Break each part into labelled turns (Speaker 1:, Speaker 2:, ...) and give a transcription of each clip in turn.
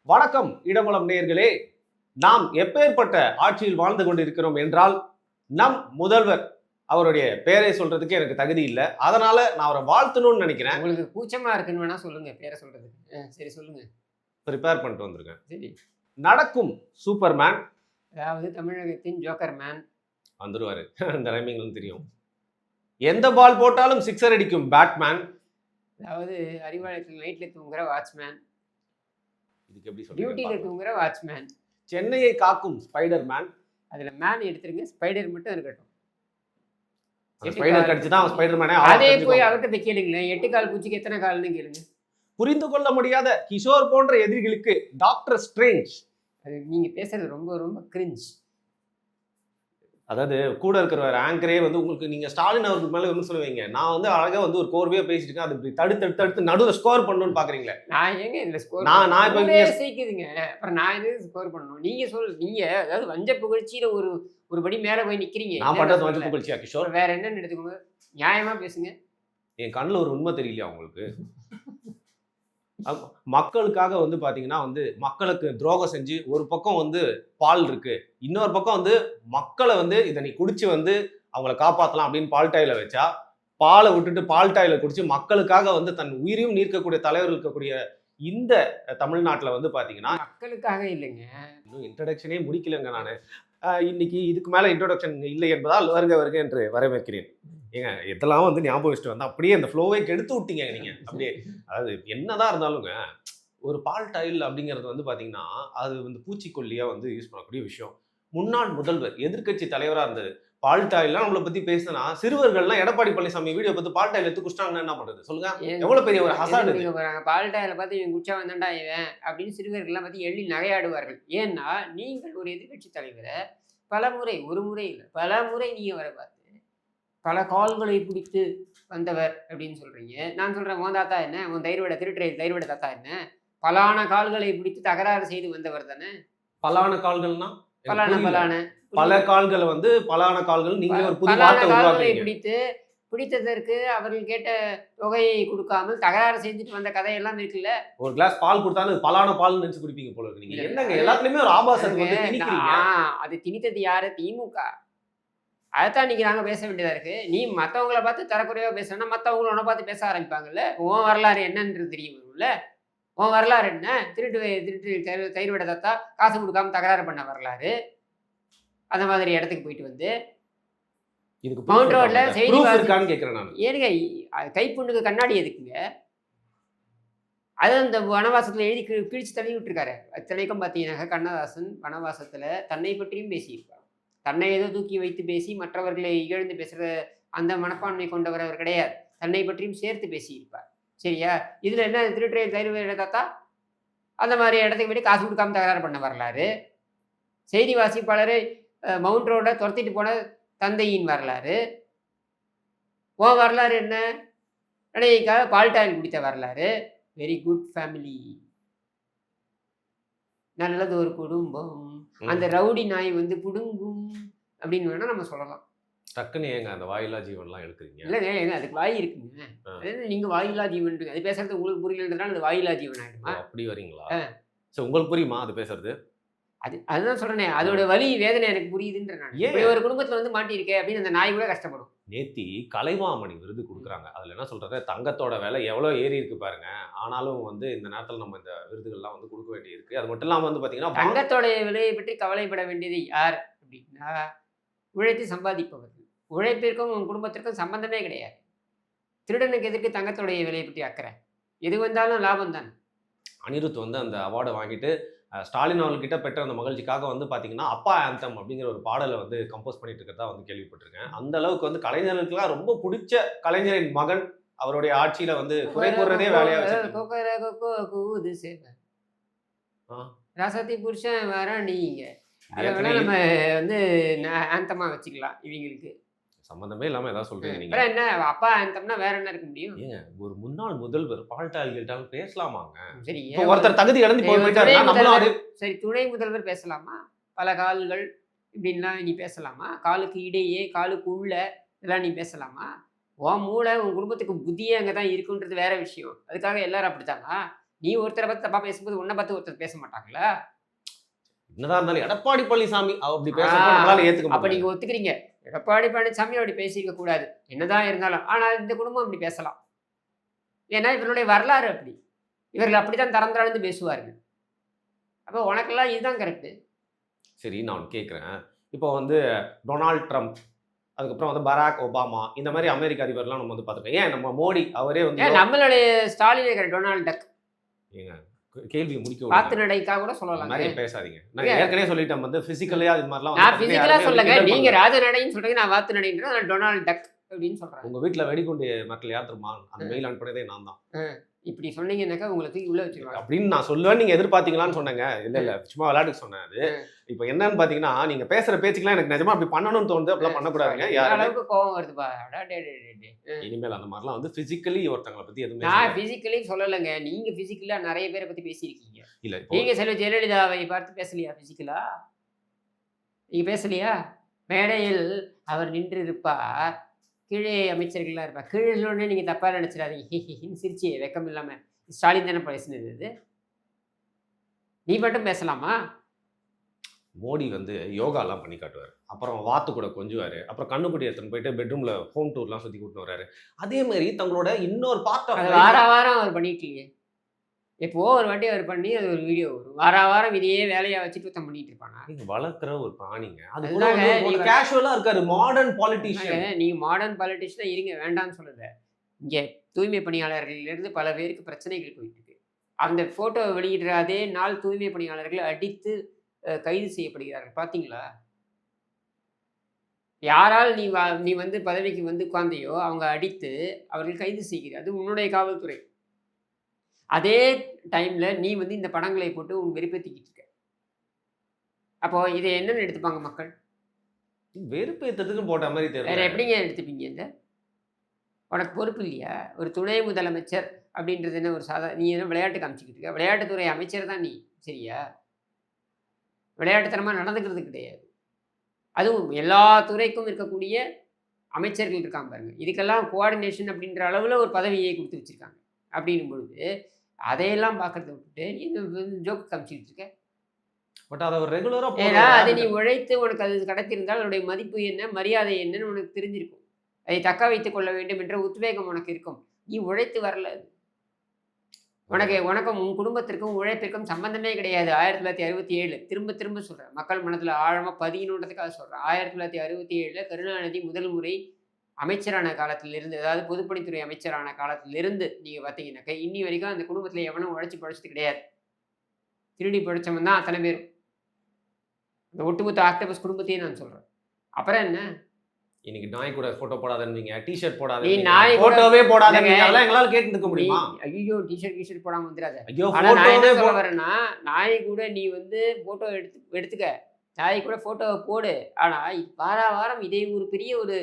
Speaker 1: வணக்கம் இடமலம் நேயர்களே. நாம் எப்பேற்பட்ட ஆட்சியில் வாழ்ந்து கொண்டிருக்கிறோம் என்றால், நம் முதல்வர் அவருடைய பெயரை சொல்றதுக்கு எனக்கு தகுதி இல்லை. அதனால நான் அவரை வாழ்த்தணும்னு நினைக்கிறேன்.
Speaker 2: உங்களுக்கு கூச்சமா இருக்குன்னு வேணா சொல்லுங்க பேரை சொல்றதுக்கு. சரி சொல்லுங்க.
Speaker 1: ப்ரிப்பேர் பண்ணிட்டு வந்திருக்கேன்.
Speaker 2: சரி.
Speaker 1: நடக்கும் சூப்பர்மேன்
Speaker 2: அதாவது தமிழகத்தின் ஜோக்கர் மேன்
Speaker 1: வந்துருவாரு. இந்த ரைமிங்லாம் தெரியும். எந்த பால் போட்டாலும் சிக்ஸர் அடிக்கும் பேட்மேன்.
Speaker 2: அதாவது அறிவாலயத்தில் நைட்ல தூங்குற வாட்ச்மேன்,
Speaker 1: இதுக்கு எப்படி
Speaker 2: டியூட்டியில
Speaker 1: சொல்றீங்க?
Speaker 2: தூங்குற வாட்ச்மேன்.
Speaker 1: சென்னையை காக்கும் ஸ்பைடர் மேன்.
Speaker 2: அதுல மேன் எடுத்துருங்க, ஸ்பைடர் மட்டும் இருக்கட்டும்.
Speaker 1: ஸ்பைடர் கடிச்சு தான் ஸ்பைடர் மேனே.
Speaker 2: அதே போய் அவர்கிட்ட கேளுங்களேன், 8 கால் பூச்சிக்கு எத்தனை கால்னு கேளுங்க.
Speaker 1: புரிந்து கொள்ள முடியாத கிஷோர் போன்ற எதிரிகளுக்கு டாக்டர் ஸ்ட்ரேஞ்ச்.
Speaker 2: அது நீங்க பேசுறது ரொம்ப ரொம்ப கிரிஞ்ச்.
Speaker 1: அதாவது கூட இருக்கிற ஆங்கரே வந்து உங்களுக்கு நீங்க ஸ்டாலின் அவருக்கு மேல விமர்சனம் வைங்க. நான் வந்து அழகா வந்து ஒரு கோர்வையா பேசிட்டு இருக்கேன். அது இப்படி தடுத்து நடுவில் ஸ்கோர் பண்ணணும்னு பாக்குறீங்களே.
Speaker 2: நான் எங்க இதுல ஸ்கோர்
Speaker 1: நான் இப்ப
Speaker 2: சீக்குதுங்க. அப்புறம் நான் எதுக்கு ஸ்கோர் பண்ணணும்? நீங்க அதாவது வஞ்ச புகழ்ச்சியில ஒரு படி மேல போய் நிக்கிறீங்க.
Speaker 1: நான் பண்றது வஞ்ச புகழ்ச்சியா கிஷோர்?
Speaker 2: வேற என்னன்னு எடுத்துக்கோங்க, நியாயமா பேசுங்க.
Speaker 1: என் கண்ணுல ஒரு உண்மை தெரியலையா உங்களுக்கு? மக்களுக்காக வந்து பாத்தீங்கன்னா வந்து மக்களுக்கு துரோகம் செஞ்சு ஒரு பக்கம் வந்து பால் இருக்கு, இன்னொரு பக்கம் வந்து மக்களை வந்து இதை நீ குடிச்சு வந்து அவங்கள காப்பாற்றலாம் அப்படின்னு பால்டாயில வச்சா, பாலை விட்டுட்டு பால்டாயில குடிச்சு மக்களுக்காக வந்து தன் உயிரையும் நீர்க்கக்கூடிய தலைவர் இருக்கக்கூடிய இந்த தமிழ்நாட்டில் வந்து பாத்தீங்கன்னா
Speaker 2: மக்களுக்காக இல்லைங்க.
Speaker 1: இன்னும் இன்ட்ரடக்ஷனே முடிக்கலங்க நானு. இன்னைக்கு இதுக்கு மேல இன்ட்ரோடக்ஷன் இல்லை என்பதால் வருக என்று வரவேற்கிறேன். ஏங்க இதெல்லாம் வந்து ஞாபகம் வச்சுட்டு வந்தா அப்படியே அந்த ஃப்ளோவை கெடுத்து விட்டீங்க நீங்க. அப்படியே அதாவது என்னதான் இருந்தாலுங்க, ஒரு பால் டைல் அப்படிங்கிறது வந்து பாத்தீங்கன்னா அது வந்து பூச்சிக்கொல்லியா வந்து யூஸ் பண்ணக்கூடிய விஷயம். முன்னாள் முதல்வர் எதிர்க்கட்சி தலைவரா இருந்தது. பால் டாயில்லாம் நம்மளை பத்தி பேசினா சிறுவர்கள்லாம் எடப்பாடி பழனிசாமி வீடியோ பார்த்து பால் டாயில் எடுத்து குடிச்சிட்டாங்கன்னா என்ன பண்றது சொல்லுங்க? எவ்வளவு பெரிய ஒரு ஹசார்ட் இது.
Speaker 2: பால் டாயில பார்த்து இவன் குடிச்சா வந்தாண்டா இவன் அப்படின்னு சிறுவர்கள்லாம் பார்த்து எள்ளி நகையாடுவார்கள். ஏன்னா நீங்கள் ஒரு எதிர்கட்சி தலைவரை பலமுறை, ஒரு முறை இல்லை பல முறை நீங்க வர பார்த்து பல கால்களை பிடித்து வந்தவர் அப்படின்னு சொல்றீங்க. நான் சொல்றேன், உன் தாத்தா என்ன, உன் தயிர்வடை திருட்டுறையில் தயிர்வடை தாத்தா என்ன, பலான கால்களை பிடித்து தகராறு செய்து வந்தவர் தானே.
Speaker 1: பலான கால்கள்னா
Speaker 2: பலான
Speaker 1: பல கால்களை வந்து பலான கால்கள் நீங்க ஒரு புது
Speaker 2: பலான
Speaker 1: வார்த்தை
Speaker 2: கால்களை
Speaker 1: உருவாக்குறீங்க.
Speaker 2: பிடித்ததற்கு அவர்கள் கேட்ட தொகையை கொடுக்காமல் தகராறு செஞ்சுட்டு வந்த கதையெல்லாம் இருக்குல்ல.
Speaker 1: ஒரு கிளாஸ் பால் கொடுத்தாலும் பலான பால் நினைச்சு குடிப்பீங்க போல இருக்கு. நீங்க என்னங்க எல்லாத்துலயுமே ஒரு ஆபாசத்தை வந்து திணிக்கிறீங்க.
Speaker 2: அது திணித்தது யாரு? திமுக. அதைத்தான் இன்னைக்கு நாங்க பேச வேண்டியதா இருக்கு. நீ மத்தவங்கள பார்த்து தரக்குறைவா பேசுனா மத்தவங்களும் உன்னை பார்த்து பேச ஆரம்பிப்பாங்கல்ல. உன் வரலாறு என்னன்றது தெரியும் வரும்ல. உன் வரலாறு என்ன? திருட்டு தயிர்வடை தாத்தா காசு கொடுக்காம தகராறு பண்ண வரலாறு. அந்த மாதிரி இடத்துக்கு போயிட்டு வந்து
Speaker 1: இதுக்கு
Speaker 2: மவுண்ட் ரோட்ல செய்தி
Speaker 1: இருக்கான்னு கேக்குறேன் நான்.
Speaker 2: ஏனுங்க கைப்புண்ணுக்கு கண்ணாடி எதுக்குங்க? அது அந்த வனவாசத்துல எழுதி கிழிச்சு தள்ளி விட்டுருக்காரு. அத்தனைக்கும் பார்த்தீங்கன்னா கண்ணதாசன் வனவாசத்துல தன்னை பற்றியும் பேசியிருப்பார். தன்னை ஏதோ தூக்கி வைத்து பேசி மற்றவர்களை இகழ்ந்து பேசுகிற அந்த மனப்பான்மை கொண்டவர் அவர் கிடையாது. தன்னை பற்றியும் சேர்த்து பேசியிருப்பார். சரியா? இதில் என்ன திருட்டுறையில் தயிர்வடை தாத்தா அந்த மாதிரி இடத்துக்கு போய்ட்டு காசு கொடுக்காம தகராறு பண்ண வரலாறு. செய்தி வாசிப்பாளரை மவுண்ட் ரோட துரத்திட்டு போன தந்தையின் வரலாறு. ஓ வரலாறு என்ன? நடிகைக்காக பால்டாயில் குடித்த வரலாறு. வெரி குட் ஃபேமிலி, நல்லது ஒரு குடும்பம், அந்த ரவுடி நாய் வந்து புடுங்கும் அப்படின்னு வேணா நம்ம சொல்லலாம்.
Speaker 1: டக்குன்னு ஏங்க அந்த வாயிலா ஜீவன்லாம் எடுக்கிறீங்க?
Speaker 2: இல்லைங்க, ஏங்க அதுக்கு வாய் இருக்குங்க. நீங்க வாயிலா ஜீவன் அது பேசுறது உங்களுக்கு புரியலன்றதுனால அது வாயிலா ஜீவன் ஆயிடுமா?
Speaker 1: அப்படி வரீங்களா? சரி, உங்களுக்கு புரியுமா அது பேசுறது?
Speaker 2: அதுதான் சொல்றேனே, அதோட வலி வேதனை எனக்கு புரியுதுன்ற. நான் இப்படி ஒரு குடும்பத்துல வந்து மாட்டியிருக்கேன் அப்படின்னு அந்த நாய் கூட கஷ்டப்படும்.
Speaker 1: நேத்தி கலைமாமணி விருது கொடுக்குறாங்க. அதுல என்ன சொல்றாரு, தங்கத்தோட விலை எவ்வளவு ஏறி இருக்கு பாருங்க. ஆனாலும் வந்து இந்த நேரத்தில் நம்ம இந்த விருதுகள்லாம் வந்து கொடுக்க வேண்டி இருக்கு. அது மட்டும் இல்லாம வந்து பாத்தீங்கன்னா
Speaker 2: தங்கத்தோட விலையை பற்றி கவலைப்பட வேண்டியது யார் அப்படின்னா உழைத்து சம்பாதிப்பவர்கள். உழைப்பிற்கும் உன் குடும்பத்திற்கும் சம்பந்தமே கிடையாது. திருடனுக்கு எதிர்க்கு தங்கத்தோடைய விலையை பற்றி அக்கறை? எது வந்தாலும் லாபம் தான்.
Speaker 1: அனிருத் வந்து அந்த அவார்டை வாங்கிட்டு ஸ்டாலின் அவர்கிட்ட பெற்ற அந்த மகிழ்ச்சிக்காக வந்து பார்த்தீங்கன்னா அப்பா ஆந்தம் அப்படிங்கிற ஒரு பாடலை வந்து கம்போஸ் பண்ணிட்டு இருக்கிறதா வந்து கேள்விப்பட்டிருக்கேன். அந்த அளவுக்கு வந்து கலைஞர்களுக்கெல்லாம் ரொம்ப பிடிச்ச கலைஞரின் மகன் அவருடைய ஆட்சியில வந்து குறை கூறுறதே வேலையா வச்சு
Speaker 2: ராசாத்தி புருஷன் வர நீங்க அதை வேணா நம்ம வந்து ஆந்தமா வச்சுக்கலாம். இவங்களுக்கு
Speaker 1: சம்பந்தமே இல்லாம ஏதாவது சொல்றீங்க நீங்க.
Speaker 2: என்ன அப்பா ஆந்தம்னா வேற என்ன இருக்க முடியும்?
Speaker 1: ஏங்க ஒரு முன்னாள் முதல்வர் பால்டாயில் பேசலாமாங்க?
Speaker 2: சரி,
Speaker 1: ஒருத்தர் தகுதி இழந்து போயிட்டாரு.
Speaker 2: சரி, துணை முதல்வர் பேசலாமா? பல கால்கள் இப்படின்லாம் நீ பேசலாமா? காலுக்கு இடையே காலுக்கு உள்ள இதெல்லாம் நீ பேசலாமா? உன் மூளை உன் குடும்பத்துக்கு புத்தியே அங்கே தான் இருக்குன்றது வேற விஷயம். அதுக்காக எல்லாரும் அப்படித்தானா? நீ ஒருத்தரை பத்தி தப்பா பேசும்போது உன்னை பார்த்து ஒருத்தர் பேச மாட்டாங்களா?
Speaker 1: என்னதான் இருந்தாலும் எடப்பாடி பழனிசாமி அப்படி பேசுறப்ப நம்மளால ஏத்துக்க
Speaker 2: அப்ப
Speaker 1: முடியாது.
Speaker 2: நீங்க ஒத்துக்கிறீங்க எடப்பாடி பழனிசாமி அப்படி பேசியிருக்க கூடாது என்னதான் இருந்தாலும், ஆனா இந்த குடும்பம் அப்படி பேசலாம். ஏன்னா இவருடைய வரலாறு அப்படி. இவர்கள் அப்படித்தான் தரம் தாழ்ந்து பேசுவார்கள். அப்ப உனக்கெல்லாம் இதுதான் கரெக்ட்.
Speaker 1: சரி, நான் ஒண்ணு கேட்கிறேன். இப்போ வந்து டொனால்ட் ட்ரம்ப், அதுக்கப்புறம் வந்து பராக் ஒபாமா, இந்த மாதிரி அமெரிக்க அதிபர்லாம் நம்ம வந்து பார்த்துருக்கோம். ஏன் நம்ம மோடி அவரே வந்து
Speaker 2: ஏன் நம்மளுடைய ஸ்டாலின் டொனால்ட் டக்
Speaker 1: ஏங்க கேள்வியை முடிக்க
Speaker 2: காத்து
Speaker 1: விடுங்க.
Speaker 2: நடைக்கா கூட
Speaker 1: அந்த
Speaker 2: சொல்லலாம்.
Speaker 1: மாதிரி பேசாதீங்க. நான்
Speaker 2: ஏன்?
Speaker 1: ஏற்கனவே சொல்லிட்டேன் வந்து பிசிக்கலா அது மாதிரிலாம்
Speaker 2: நான்
Speaker 1: வந்து
Speaker 2: பிசிக்கலா
Speaker 1: யாருமே
Speaker 2: சொல்லுங்க,
Speaker 1: வந்து
Speaker 2: நீங்க
Speaker 1: கிண்டல்
Speaker 2: ராஜ நடைன்னு சொல்றீங்க, நான் வாத்து நடைன்றேன், நான் டொனால்ட் டக் அப்படின்னு சொல்றேன்.
Speaker 1: உங்க வீட்டுல வெடிகுண்டு மக்கள் யார் தெரியுமா? அந்த மெயில் அனுப்புனதே நான் தான்.
Speaker 2: இப்படி சொன்னீங்கன்னாக்கா உங்களை தூக்கி உள்ள வச்சிருவாங்க.
Speaker 1: அப்படின்னு நான் சொல்லுவேன். நீங்க எதிர்பார்த்தீங்களான்னு சொன்னேங்க. இல்ல சும்மா விளையாட்டுக்கு சொன்னேன் அது. இப்போ என்னன்னு பாத்தீங்கன்னா, நீங்க பேசுற பேச்சுக்கெல்லாம் எனக்கு நிஜமா அப்படி பண்ணணும்னு தோணுது. அப்படிலாம் பண்ணக்கூடாதுங்க.
Speaker 2: இந்த
Speaker 1: யாருமே
Speaker 2: அளவுக்கு கோவம் வருதுப்பா. அடடடடடே.
Speaker 1: இனிமேல் அந்த மாதிரிலாம் வந்து பிசிக்கலி ஒருத்தங்களை பத்தி எதுவுமே
Speaker 2: நான்
Speaker 1: சொல்லாதீங்க.
Speaker 2: பிசிக்கலி சொல்லலைங்க. நீங்க பிசிக்கலா நிறைய பேரை பத்தி பேசியிருக்கீங்க.
Speaker 1: இல்ல இப்போ
Speaker 2: நீங்க செல்வி ஜெயலலிதாவை பார்த்து பேசலையா பிசிக்கலா? நீங்க பேசலையா? மேடையில் அவர் நின்றிருப்பார், கீழே அமைச்சர்கள்லாம் இருப்பார். கீழே உடனே நீங்க தப்பா நினைச்சிடாதீங்க. ஹின்னு சிரிச்சி வெக்கம் இல்லாம ஸ்டாலின் தானே பேசினது இது. நீ மட்டும் பேசலாமா?
Speaker 1: மோடி வந்து யோகாலாம் பண்ணி காட்டுவார். அப்புறம் வாத்து கூட கொஞ்சுவாரு. அப்புறம் கண்ணுக்குட்டி எடுத்துன்னு போயிட்டு பெட்ரூம்ல ஹோம் டூர்லாம் சுத்தி கூட்டிட்டு வராரு. அதே மாதிரி தங்களோட இன்னொரு பார்ட் ஆஃப்
Speaker 2: அது
Speaker 1: லைஃப்
Speaker 2: வாரம் அவர் பண்ணிட்டு இல்லையே. எப்போ ஒரு வாட்டி அவர் பண்ணி அது ஒரு வீடியோ வரும். வாரம் இதையே வேலையா வச்சுட்டு ஒருத்தன் பண்ணிட்டு இருப்பானா?
Speaker 1: நீங்க வளர்க்குற ஒரு பிராணிங்க. அது கூட
Speaker 2: அதுதாங்க
Speaker 1: வந்து
Speaker 2: நீங்க
Speaker 1: கேஷுவலா இருக்காரு. Modern politician.
Speaker 2: நீங்க மாடர்ன் பாலிட்டிஷியனா இருங்க, வேண்டாம்னு சொல்லல. இங்க தூய்மை பணியாளர்களிலிருந்து பல பேருக்கு பிரச்சனைகள் போயிட்டு இருக்கு. அந்த போட்டோ வெளியிடுற அதே நாள் தூய்மை பணியாளர்கள் அடித்து கைது செய்யப்படுகிறார்கள். பாத்தீங்களா? யாரால் நீ வந்து பதவிக்கு வந்து உட்கார்ந்தியோ அவங்க அடித்து அவர்கள் கைது செய்கிறார். அது உன்னுடைய காவல்துறை. அதே டைம்ல நீ வந்து இந்த படங்களை போட்டு உன் வெறுப்பேத்திக்கிட்டு இருக்க. அப்போ இதை என்னன்னு எடுத்துப்பாங்க மக்கள்?
Speaker 1: வெறுப்பு ஏத்ததுக்கு போட்ட மாதிரி
Speaker 2: வேற
Speaker 1: தெரியல.
Speaker 2: எப்படிங்க எடுத்துப்பீங்க? இந்த உனக்கு பொறுப்பு இல்லையா? ஒரு துணை முதலமைச்சர் அப்படின்றது என்ன ஒரு நீ என்ன விளையாட்டு காமிச்சிக்கிட்டு இருக்க? விளையாட்டுத்துறை அமைச்சர் தான் நீ, சரியா? விளையாட்டுத்தனமா நடந்துக்கிறது கிடையாது. அதுவும் எல்லா துறைக்கும் இருக்கக்கூடிய அமைச்சர்கள் இருக்காங்க பாருங்க. இதுக்கெல்லாம் கோஆர்டினேஷன் அப்படின்ற அளவில் ஒரு பதவியை கொடுத்து வச்சிருக்காங்க. அப்படின்னும் பொழுது அதையெல்லாம் பார்க்கறத விட்டுட்டு நீ ஜோக்கு காமிச்சிக்கிட்டு இருக்க.
Speaker 1: பட் அதை அவர் ரெகுலரா
Speaker 2: ஏன்னா அது நீ
Speaker 1: போடுற
Speaker 2: உழைத்து உனக்கு அது கிடைத்திருந்தால் அதனுடைய மதிப்பு என்ன, மரியாதை என்னன்னு உனக்கு தெரிஞ்சிருக்கும். அதை தக்க வைத்துக் கொள்ள வேண்டும் என்ற உத்வேகம் உனக்கு இருக்கும். நீ உழைத்து வரல. உனக்கும் உன் குடும்பத்திற்கும் உழைப்பிற்கும் சம்பந்தமே கிடையாது. 1967 திரும்ப திரும்ப சொல்றேன், மக்கள் மனதில் ஆழமா பதியணுன்றதுக்காக சொல்றேன். 1967 கருணாநிதி முதல் முறை அமைச்சரான காலத்திலிருந்து, அதாவது பொதுப்பணித்துறை அமைச்சரான காலத்திலிருந்து நீங்க பார்த்தீங்கன்னாக்க இன்னி வரைக்கும் அந்த குடும்பத்தில் எவனும் உழைச்சி பழைச்சது கிடையாது. திருடி படைச்சவன் தான் அத்தனை பேரும். அந்த ஒட்டுமொத்த ஆக்டோபஸ் குடும்பத்தையும் நான் சொல்றேன். அப்புறம் என்ன?
Speaker 1: இன்னைக்கு நாய் கூட போட்டோ போடாதீங்க, டிஷர்ட்
Speaker 2: நீ
Speaker 1: போடாதீங்க,
Speaker 2: நாய் கூட
Speaker 1: போட்டோவே போடாதீங்க.
Speaker 2: இல்லைங்க.
Speaker 1: அதெல்லாம் எங்களால கேட்டு இருக்க முடியுமா?
Speaker 2: ஐயோ டிஷர்ட் போடாம வந்துடாத.
Speaker 1: ஐயோ
Speaker 2: ஆனா நான் என்ன
Speaker 1: போட்டோவே
Speaker 2: சொல்ல வரேன்னா, நாய் கூட நீ வந்து போட்டோ எடுத்துக்க. நாய் கூட போட்டோவை போடு. ஆனா வாரம் இதே ஒரு பெரிய ஒரு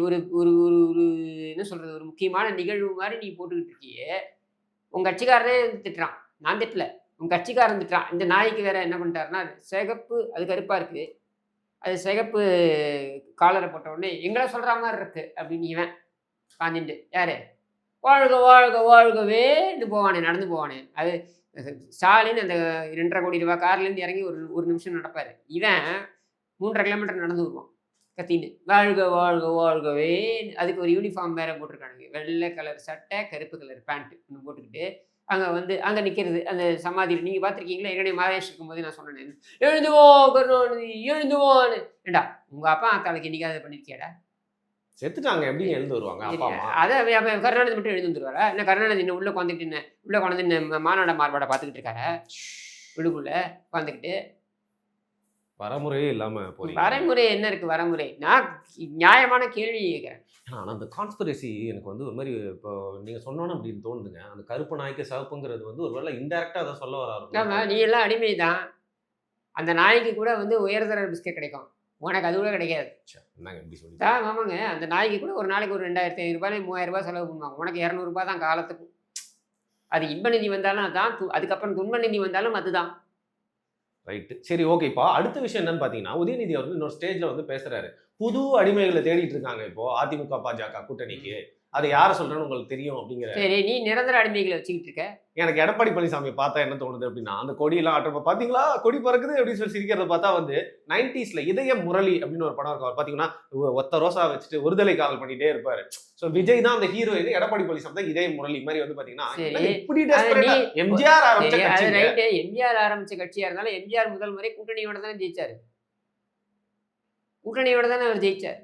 Speaker 2: ஒரு ஒரு ஒரு ஒரு என்ன சொல்றது, ஒரு முக்கியமான நிகழ்வு மாதிரி நீ போட்டுக்கிட்டு இருக்கியே. உங்க கட்சிக்காரனே திட்டுறான். நான் திட்டல. உங்க கட்சிக்காரன் திட்டுறான். இந்த நாய்க்கு வேற என்ன பண்ணிட்டாருன்னா, சிகப்பு அது கருப்பா இருக்கு. அது சிகப்பு காலரை போட்ட உடனே எங்களை சொல்ற மாதிரி இருக்கு அப்படின்னு இவன் காந்திண்டு யாரு வாழ்க வாழ்க வாழ்கவேன்னு போவானே, நடந்து போவானே. அது ஸ்டாலின் அந்த 2.5 கோடி ரூபாய் கார்லேருந்து இறங்கி ஒரு நிமிஷம் நடப்பார். இவன் 3.5 கிலோமீட்டர் நடந்து வருவான் கத்தின்னு வாழ்க வாழ்க வாழ்கவே. அதுக்கு ஒரு யூனிஃபார்ம் வேற போட்டிருக்கானுங்க. வெள்ளை கலர் சட்டை, கருப்பு கலர் பேண்ட் ஒன்று போட்டுக்கிட்டு அங்கே நிற்கிறது அந்த சமாதியில். நீங்கள் பார்த்துருக்கீங்களா? ஏற்கனவே மகேஷ் இருக்கும்போது நான் சொன்னேன், எழுந்துவோம் கருணாநிதி எழுந்துவோன்னு. ஏண்டா உங்கள் அப்பா ஆத்தாளுக்கு இன்னைக்கு அதை பண்ணியிருக்கியாடா?
Speaker 1: செத்துட்டாங்க, எப்படி எழுந்து வருவாங்க அப்பா அம்மா?
Speaker 2: அதை கருணாநிதி மட்டும் எழுந்து வந்துருவாரா? என்ன கருணாநிதி இன்னும் உள்ளே உட்காந்துக்கிட்டு என்ன உள்ளே உட்காந்து இந்த மாநாட மார்பாடை பார்த்துக்கிட்டு இருக்காரு உள்ளுக்குள்ளே உட்காந்துக்கிட்டு?
Speaker 1: வரமுறையே இல்லாம போறீங்க.
Speaker 2: வரமுறை என்ன இருக்கு? வரமுறை நான் நியாயமான கேள்வி கேட்குறேன்.
Speaker 1: ஆனால் அந்த கான்ஸ்பிரசி எனக்கு வந்து ஒரு மாதிரி இப்போ நீங்கள் சொன்னோன்னு அப்படின்னு தோணுதுங்க. அந்த கருப்பு நாய்க்கு சிவப்புங்கிறது வந்து ஒரு வேளை இன்டெரக்டாக அதை சொல்ல வராரு.
Speaker 2: ஆமாம், நீ எல்லாம் அடிமை தான். அந்த நாய்க்கு கூட வந்து உயர்தர பிஸ்கெட் கிடைக்கும், உனக்கு அது கூட கிடைக்காது.
Speaker 1: என்னங்க இப்படி சொல்லி?
Speaker 2: ஆமாங்க, அந்த நாய்க்கு கூட ஒரு நாளைக்கு ஒரு 2500 ரூபாய் 3000 ரூபாய் செலவு பண்ணுவாங்க. உனக்கு 200 ரூபாய் தான் காலத்துக்கும். அது இன்ப நிதி வந்தாலும் அதுதான், அதுக்கப்புறம் துன்ப நிதி வந்தாலும் அதுதான்.
Speaker 1: ரைட்டு, சரி, ஓகேப்பா. அடுத்த விஷயம் என்னன்னு பார்த்தீங்கன்னா, உதயநிதி அவர்கள் இன்னொரு ஸ்டேஜில் வந்து பேசுறாரு. புது அடிமைகளை தேடிட்டு இருக்காங்க இப்போ அதிமுக பாஜக கூட்டணிக்கு. அதை யாரை சொல்றேன்னு உங்களுக்கு தெரியும் அப்படிங்கிற.
Speaker 2: சரி, நீ நிரந்தர அடிமைகளை வச்சுக்கிட்டு இருக்க.
Speaker 1: எனக்கு எடப்பாடி பழனிசாமி பார்த்தா என்ன தோணுது அப்படின்னா, அந்த கொடியெல்லாம் ஆட்டுறப்ப பாத்தீங்களா கொடி பறக்குது அப்படின்னு சொல்லி சிரிக்கிறத பார்த்தா வந்து 90ஸ்ல இதய முரளி அப்படின்னு ஒரு படம் இருக்கும். அவர் பாத்தீங்கன்னா ஒத்த ரோசா வச்சுட்டு ஒருதலை காதல் பண்ணிட்டே இருப்பாரு. சோ விஜய் தான் அந்த ஹீரோயின், எடப்பாடி பழனிசாமி தான் இதய முரளி மாதிரி வந்து பாத்தீங்கன்னா
Speaker 2: சரி,
Speaker 1: இப்படி
Speaker 2: அது
Speaker 1: டெஸ்பரேட்டா
Speaker 2: நீ
Speaker 1: எம்ஜிஆர் ஆரம்பிச்ச
Speaker 2: சரி, அது
Speaker 1: கட்சிங்க.
Speaker 2: ரைட்டு. எம்ஜிஆர் ஆரம்பிச்ச கட்சியா இருந்தாலும் எம்ஜிஆர் முதல் முறை கூட்டணியோட தானே ஜெயிச்சாரு. கூட்டணியோட தானே அவர் ஜெயிச்சார்.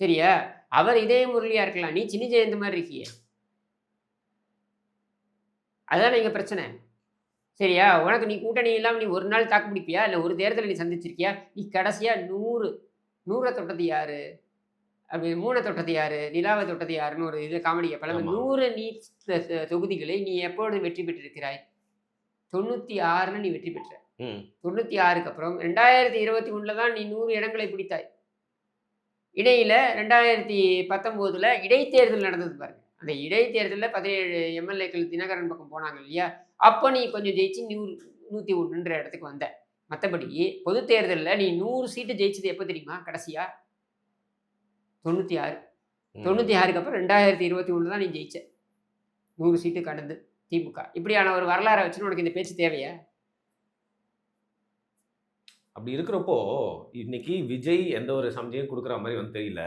Speaker 2: சரியா? அவர் இதய முரளியா இருக்கலாம். நீ சின்ன ஜெயந்த மாதிரி இருக்கியே. அதான் இங்க பிரச்சனை. சரியா? உனக்கு நீ கூட்டணி இல்லாம நீ ஒரு நாள் தாக்கு பிடிப்பியா? இல்ல ஒரு தேர்தலை நீ சந்திச்சிருக்கியா? நீ கடைசியா 100 தொட்டது யாரு? அப்படி 3 தொட்டது யாரு? நிலாவை தொட்டது யாருன்னு ஒரு இது காமெடி கேட்பாங்க.
Speaker 1: ஆமா.
Speaker 2: 100 நீ தொகுதிகளை நீ எப்பொழுது வெற்றி பெற்றிருக்கிறாய்? 96ல நீ வெற்றி பெற்ற.
Speaker 1: ம்.
Speaker 2: 96க்கு அப்புறம் 2021ல தான் நீ 100 இடங்களை பிடித்தாய். இடையில 2019ல இடைத்தேர்தல் நடந்தது பாருங்க. அந்த இடைத்தேர்தலில் 17 எம்எல்ஏக்கள் தினகரன் பக்கம் போனாங்க இல்லையா? அப்போ நீ கொஞ்சம் ஜெயிச்சு 101ன்ற இடத்துக்கு வந்த. மற்றபடி பொது தேர்தலில் நீ 100 சீட்டு ஜெயிச்சது எப்போ தெரியுமா? கடைசியா 96. 96க்கு அப்புறம் 2021 தான் நீ ஜெயிச்ச. 100 சீட்டு கடந்து திமுக. இப்படியான ஒரு வரலாறை வச்சு உனக்கு இந்த பேச்சு தேவையா?
Speaker 1: அப்படி இருக்கிறப்போ இன்னைக்கு விஜய் எந்த ஒரு சமயம் கொடுக்குற மாதிரி வந்து தெரியல.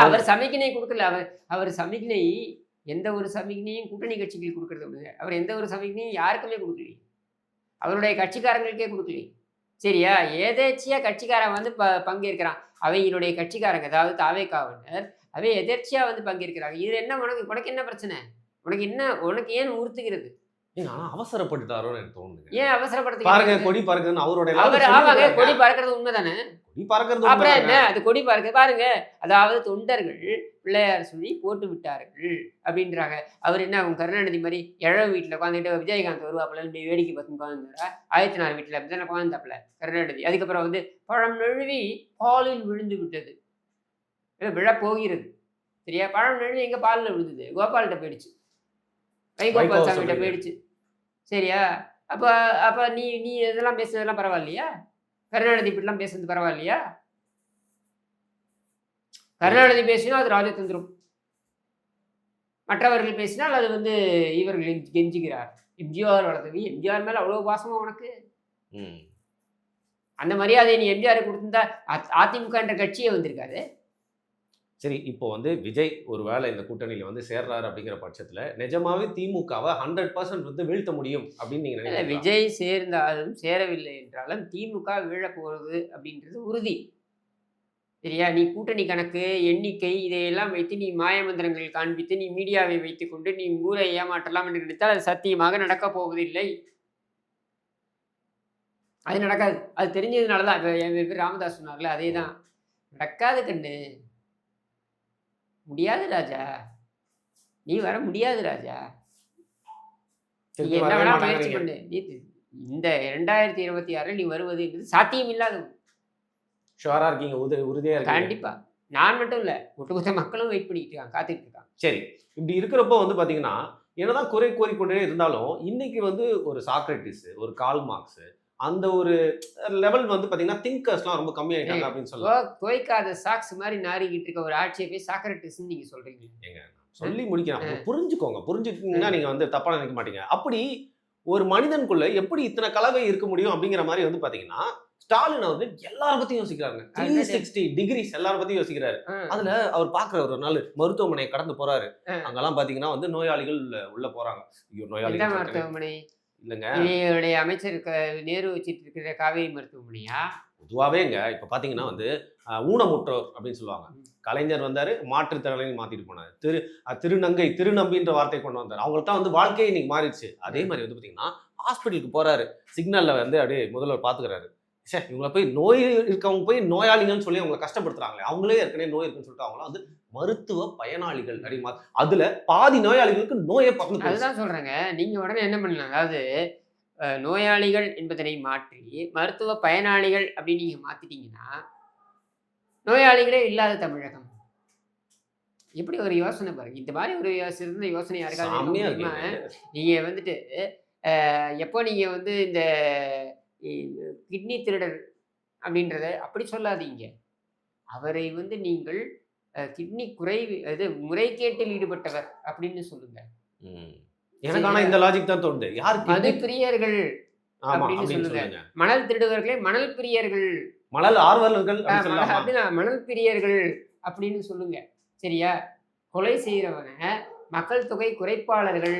Speaker 2: அவர் சமிக்ஞை கொடுக்கல. அவர் சமிக்ஞை எந்த ஒரு சமிக்ஞையும் கூட்டணி கட்சிகள் கொடுக்கறத விடுங்க. அவர் எந்த ஒரு சமிக்ஞையும் யாருக்குமே கொடுக்கலையே. அவருடைய கட்சிக்காரங்களுக்கே கொடுக்கலையே. சரியா? ஏதேச்சியா கட்சிக்காரன் வந்து பங்கேற்கிறான். அவையினுடைய கட்சிக்காரங்க, அதாவது தாவேகாவினர், அவை எதேர்ச்சியா வந்து பங்கேற்கிறாங்க. இது என்ன உனக்கு என்ன பிரச்சனை? உனக்கு ஏன் உறுத்துகிறது?
Speaker 1: ஆனா அவசரப்பட்டுட்டாரோன்னு எனக்கு தோணுது.
Speaker 2: ஏன் அவசரப்படுத்த
Speaker 1: பாருங்க கொடி பறக்குதுன்னு அவரோட
Speaker 2: ஆமாங்க, கொடி பறக்கிறது உண்மைதானே.
Speaker 1: கொடி பறக்கிறது
Speaker 2: அப்புறம் என்ன, அது கொடி பறக்குது பாருங்க. அதாவது தொண்டர்கள் பிள்ளையார் சொல்லி போட்டு விட்டார்கள் அப்படின்றாங்க. அவர் என்ன, அவங்க கருணாநிதி மாதிரி எழவு வீட்டில் உட்காந்துட்டு விஜயகாந்த் வருவாப்புல இப்படி வேடிக்கை பார்த்து உட்காந்துருந்தா, ஆயத்தினார் வீட்டில் அப்படி தானே உட்காந்தாப்புல கருணாநிதி. அதுக்கப்புறம் வந்து பழம் நழுவி பாலில் விழுந்து விட்டது, விழப்போகிறது. சரியா? பழம் நழுவி எங்க பாலில் விழுந்தது? கோபால்கிட்ட போயிடுச்சு, வைகோபால் சாமிகிட்ட போயிடுச்சு. சரியா? அப்ப நீ இதெல்லாம் பேசுனதெல்லாம் பரவாயில்லையா? கருணாநிதி இப்படிலாம் பேசுறது பரவாயில்லையா? கருணாநிதி பேசினா அது ராஜதந்திரம், மற்றவர்கள் பேசினால் அது வந்து இவர்கள் கெஞ்சுகிறார். எம்ஜிஆர் வளர்த்தவி, எம்ஜிஆர் மேல அவ்வளவு பாசமா உனக்கு? அந்த மரியாதையை நீ எம்ஜிஆர் கொடுத்திருந்தா அதிமுக என்ற கட்சியே வந்திருக்காது.
Speaker 1: சரி, இப்போ வந்து விஜய் ஒரு வேளை இந்த கூட்டணியில வந்து சேர்றாரு அப்படிங்கிற பட்சத்துல நிஜமாவே திமுகவை 100% வந்து வீழ்த்த முடியும் அப்படின்னு நீங்க நினைக்கிறீங்களா?
Speaker 2: விஜய் சேர்ந்தாலும் சேரவில்லை என்றாலும் திமுக வீழப் போகிறது அப்படின்றது உறுதி. சரியா? நீ கூட்டணி கணக்கு, எண்ணிக்கை இதையெல்லாம் வைத்து நீ மாயமந்திரங்கள் காண்பித்து நீ மீடியாவை வைத்துக்கொண்டு நீ ஊரை ஏமாற்றலாம் என்று நினைத்தால் அது சத்தியமாக நடக்கப் போவதில்லை. அது நடக்காது. அது தெரிஞ்சதுனால தான் இப்போ என் பேர் ராமதாஸ் சொன்னார்ல, அதே தான். நடக்காது கண்ணு. முடியாது ராஜா, நீ வர முடியாது ராஜா. நீ என்ன வேணா முயற்சி பண்ணு. இந்த 2026 நீ வருவது என்பது சாத்தியம் இல்லாத.
Speaker 1: ஷுவரா இருக்கீங்க? உறுதியா இருக்கீங்க?
Speaker 2: கண்டிப்பா. நான் மட்டும் இல்ல, ஒட்டுமொத்த மக்களும் வெயிட் பண்ணிட்டு இருக்காங்க, காத்துட்டு இருக்காங்க.
Speaker 1: சரி, இப்படி இருக்கிறப்போ வந்து பாத்தீங்கன்னா என்னதான் குறை கோரிக்கொண்டே இருந்தாலும் இன்னைக்கு வந்து ஒரு சாக்ரட்டிஸ், ஒரு கால் மார்க்ஸ், அந்த ஒரு லெவல் வந்து பாத்தீங்கன்னா திங்கர்ஸ்லாம் ரொம்ப கம்மியாயிட்டாங்க அப்படின்னு சொல்லலாம்.
Speaker 2: துவைக்காத சாக்ஸ் மாதிரி நாரிக்கிட்டு இருக்க ஒரு ஆட்சியை போய் சாக்ரட்டிஸ்ன்னு நீங்க சொல்றீங்க.
Speaker 1: ஏங்க சொல்லி முடிக்கிறேன், புரிஞ்சுக்கோங்க. புரிஞ்சுக்கிட்டீங்கன்னா நீங்க வந்து தப்பா நினைக்க மாட்டீங்க. அப்படி ஒரு மனிதனுக்குள்ள எப்படி இத்தனை கலவை இருக்க முடியும் அப்படிங்கிற மாதிரி வந்து பாத்தீங்கன்னா ஸ்டாலின் அவர்கள் எல்லாரும் பத்தியும் யோசிக்கிறாங்க. 360 டிகிரிஸ் எல்லாரும் பத்தியும் யோசிக்கிறாரு. அதுல அவர் பாக்குற ஒரு நாள் மருத்துவமனையை கடந்து போறாரு. அங்கெல்லாம் பாத்தீங்கன்னா வந்து நோயாளிகள் உள்ள போறாங்க. ஐயோ, நோயாளிகள்
Speaker 2: மருத்துவமனை
Speaker 1: இல்லைங்க,
Speaker 2: என்னுடைய அமைச்சர் நேரு வச்சிட்டு இருக்கிற காவேரி மருத்துவமனையா?
Speaker 1: பொதுவாவேங்க இப்ப பாத்தீங்கன்னா வந்து ஊனமுற்றோர் அப்படின்னு சொல்லுவாங்க. கலைஞர் வந்தாரு, மாற்றுத்திறனை மாத்திட்டு போனாரு. திருநங்கை, திருநம்பின்ற வார்த்தை கொண்டு வந்தாரு. அவங்களுக்கு தான் வந்து வாழ்க்கையை இன்னைக்கு மாறிடுச்சு. அதே மாதிரி வந்து பாத்தீங்கன்னா ஹாஸ்பிட்டலுக்கு போறாரு, சிக்னல்ல வந்து அப்படியே முதல்வர் பாத்துக்கிறாரு. சே, இவங்களை போய் நோய் இருக்கவங்க போய் நோயாளிகள்னு சொல்லி அவங்களை கஷ்டப்படுத்துறாங்களே, அவங்களே ஏற்கனவே நோய் இருக்குன்னு சொல்லிட்டு அவங்களாம் வந்து மருத்துவ பயனாளிகள் அப்படிமா. அதுல பாதி நோயாளிகளுக்கு நோயை பக்கத்துல.
Speaker 2: அதுதான் சொல்றேங்க. நீங்க உடனே என்ன பண்ணலாம், அதாவது நோயாளிகள் என்பதனை மாற்றி மருத்துவ பயனாளிகள் அப்படின்னு நீங்க மாத்திட்டீங்கன்னா நோயாளிகளே இல்லாத தமிழகம். எப்படி ஒரு யோசனை பாருங்க. இந்த மாதிரி ஒரு சிறந்த யோசனை யாருக்காவது நீங்க வந்துட்டு எப்போ நீங்க வந்து இந்த கிட்னி திருடர் அப்படின்றத அப்படி சொல்லாதீங்க. அவரை வந்து நீங்கள் கிட்னி இது முறைகேட்டில் ஈடுபட்டவர் அப்படின்னு சொல்லுங்க.
Speaker 1: ம். எனக்கு ஆனா இந்த லாஜிக் தான் தோணுது. யார்
Speaker 2: மது
Speaker 1: கிட்னி
Speaker 2: பிரியர்கள்
Speaker 1: ஆமா
Speaker 2: அப்படின்னு
Speaker 1: அப்படின்னு
Speaker 2: சொல்லுங்க.
Speaker 1: சொல்லுங்க.
Speaker 2: மணல் திருடுவர்களே மணல் பிரியர்கள்,
Speaker 1: மணல் ஆர்வலர்கள்
Speaker 2: அஹ்
Speaker 1: அப்படின்னு
Speaker 2: மண-
Speaker 1: சொல்லலாமா?
Speaker 2: அப்படின்னா மணல் பிரியர்கள் அப்படின்னு சொல்லுங்க. சரியா? கொலை செய்யறவன மக்கள் தொகை குறைப்பாளர்கள்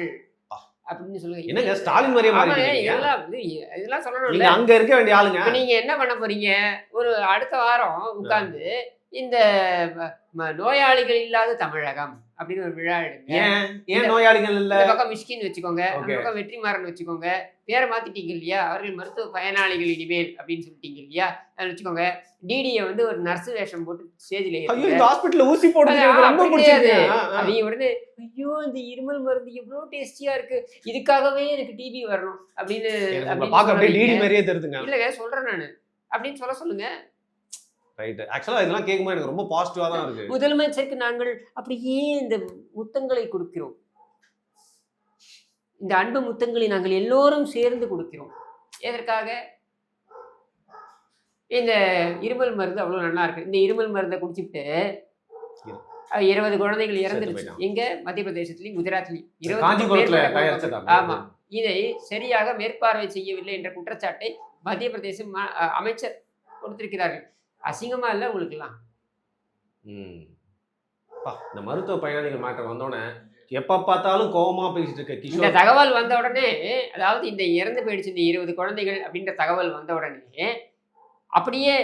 Speaker 2: அப்படின்னு சொல்லுங்க.
Speaker 1: என்னங்க ஸ்டாலின் மாதிரியே
Speaker 2: ஆமாங்க,
Speaker 1: மாறிட்டீங்க நீங்க?
Speaker 2: இதெல்லாம் சொல்லணும்ல.
Speaker 1: நீங்க அங்க இருக்க வேண்டிய ஆளுங்க.
Speaker 2: இப்ப நீங்க என்ன பண்ண போறீங்க? ஒரு அடுத்த வாரம் உட்கார்ந்து இந்த நோயாளிகள் இல்லாத தமிழகம் அப்படின்னு ஒரு விழா எடுங்க.
Speaker 1: ஏன் நோயாளிகள் இல்ல?
Speaker 2: இந்த பக்கம் மிஷ்கின் வச்சுக்கோங்க, அந்த
Speaker 1: Okay.
Speaker 2: பக்கம் வெற்றிமாறன் வச்சுக்கோங்க. பேரை மாத்திட்டீங்க இல்லையா? அவர்கள் மருத்துவ பயனாளிகள் இனிமேல் அப்படின்னு சொல்லிட்டீங்க இல்லையா? அதை வச்சுக்கோங்க. டிடியை வந்து ஒரு நர்ஸ் வேஷம் போட்டு ஸ்டேஜ்ல
Speaker 1: ஐயோ இந்த ஹாஸ்பிடல்ல ஊசி போடுறது எனக்கு ரொம்ப பிடிச்சது.
Speaker 2: அவங்க உடனே ஐயோ இந்த இருமல் மருந்து எவ்வளவு டேஸ்டியா இருக்கு, இதுக்காகவே எனக்கு டிபி வரணும் அப்படின்னு
Speaker 1: உங்களை பார்க்க அப்படியே டிடி மாதிரியே தெரியுதுங்க.
Speaker 2: இல்லங்க சொல்றேன் நானு அப்படின்னு சொல்லுங்க.
Speaker 1: ரைட். ஆக்சுவலா இதெல்லாம் கேட்கும்போது எனக்கு ரொம்ப பாசிட்டிவா தான் இருக்கு.
Speaker 2: முதலமைச்சருக்கு நாங்கள் அப்படியே இந்த முத்தங்களை கொடுக்கிறோம், இந்த அன்பு முத்தங்களை நாங்கள் எல்லோரும் சேர்ந்து கொடுக்கிறோம். எதற்காக? இந்த இருமல் மருந்து அவ்வளவு நல்லா இருக்கு. இந்த இருமல் மருந்தை குடிச்சிட்டு 20 குழந்தைகள் இறந்துருச்சு.
Speaker 1: போயிட்டான்.
Speaker 2: எங்க? மத்திய பிரதேசத்திலையும் குஜராத்லையும் 20
Speaker 1: காஞ்சிபுரத்துல
Speaker 2: பேர்
Speaker 1: தயாரிச்சதா?
Speaker 2: ஆமா. இதை சரியாக மேற்பார்வை செய்யவில்லை என்ற குற்றச்சாட்டை மத்திய பிரதேச அமைச்சர் கொடுத்திருக்கிறார்கள். அசிங்கமா இல்ல உங்களுக்குலாம்?
Speaker 1: ம். இந்த மருத்துவ பயனாளிகள் மேட்டர் வந்தோடனே எப்ப பார்த்தாலும் கோவமா பேசிட்டு இருக்க
Speaker 2: இந்த
Speaker 1: கிஷோர்
Speaker 2: தகவல் வந்த உடனே, அதாவது இந்த இறந்து போயிடுச்சு இந்த 20 குழந்தைகள் அப்படின்ற தகவல் வந்த உடனே அப்படியே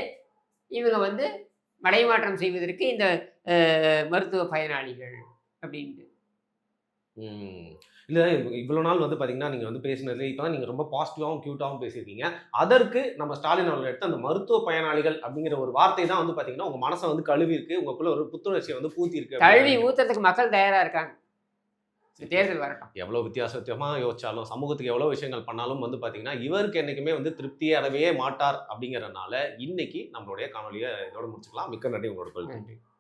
Speaker 2: இவங்க வந்து மடைமாற்றம் செய்வதற்கு இந்த மருத்துவ பயனாளிகள் அப்படின்ட்டு.
Speaker 1: ம். இல்ல இவ்வளவு நாள் வந்து பாத்தீங்கன்னா நீங்க வந்து பேசினதுல இப்பதான் நீங்க ரொம்ப பாசிட்டிவாவும் கியூட்டாவும் பேசியிருக்கீங்க. அதற்கு நம்ம ஸ்டாலின் அவர்கள் எடுத்த அந்த மருத்துவ பயனாளிகள் அப்படிங்கிற ஒரு வார்த்தை தான் வந்து பாத்தீங்கன்னா உங்க மனசை வந்து கழுவி இருக்கு, உங்களுக்குள்ள ஒரு புத்துணர்ச்சியை வந்து பூத்தி இருக்கு.
Speaker 2: கல்வி ஊத்துறதுக்கு மக்கள் தயாரா இருக்காங்க. இந்த தேர்தல் வரட்டும்.
Speaker 1: எவ்வளவு வித்தியாசமா யோசிச்சாலும் சமூகத்துக்கு எவ்வளவு விஷயங்கள் பண்ணாலும் வந்து பாத்தீங்கன்னா இவருக்கு என்னைக்குமே வந்து திருப்தியே அடையவே மாட்டார் அப்படிங்கறதுனால இன்னைக்கு நம்மளுடைய காணொலியை இதோட முடிச்சுக்கலாம். மிக்க நன்றி உங்களோட கொள்கை.
Speaker 2: நன்றி.